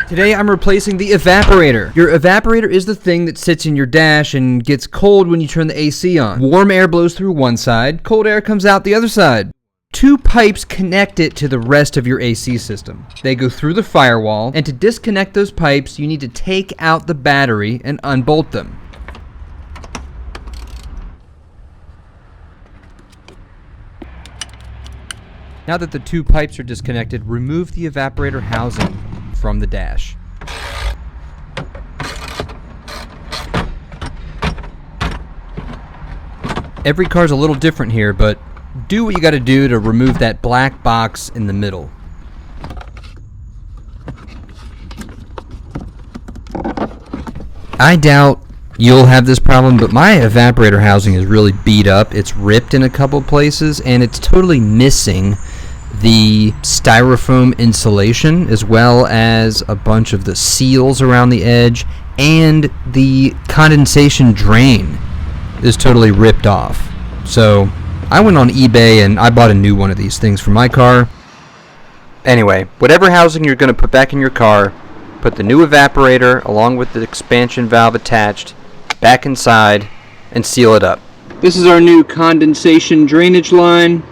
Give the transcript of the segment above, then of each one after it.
Today I'm replacing the evaporator. Your evaporator is the thing that sits in your dash and gets cold when you turn the AC on. Warm air blows through one side, cold air comes out the other side. Two pipes connect it to the rest of your AC system. They go through the firewall, and to disconnect those pipes, you need to take out the battery and unbolt them. Now that the two pipes are disconnected, remove the evaporator housing from the dash. Every car's a little different here, but do what you gotta do to remove that black box in the middle. I doubt you'll have this problem, but my evaporator housing is really beat up. It's ripped in a couple places, and it's totally missing the styrofoam insulation, as well as a bunch of the seals around the edge, and the condensation drain is totally ripped off. So I went on eBay and I bought a new one of these things for my car. Anyway, whatever housing you're going to put back in your car, put the new evaporator along with the expansion valve attached back inside and seal it up. This is our new condensation drainage line.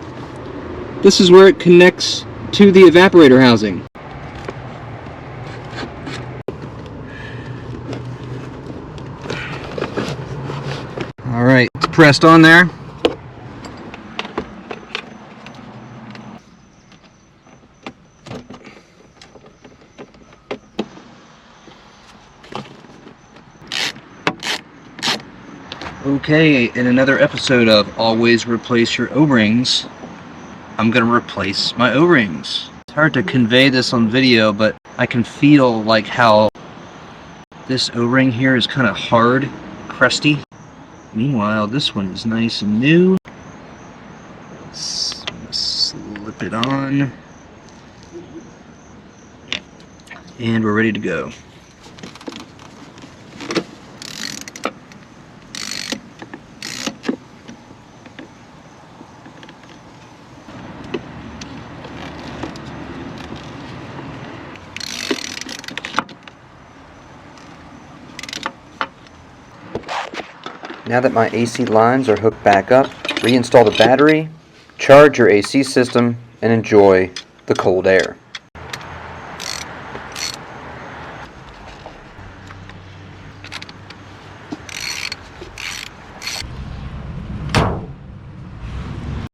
This is where it connects to the evaporator housing. Alright, it's pressed on there. Okay, in another episode of Always Replace Your O-Rings, I'm going to replace my O-rings. It's hard to convey this on video, but I can feel like how this O-ring here is kind of hard, crusty. Meanwhile, this one is nice and new. Slip it on. And we're ready to go. Now that my AC lines are hooked back up, reinstall the battery, charge your AC system, and enjoy the cold air.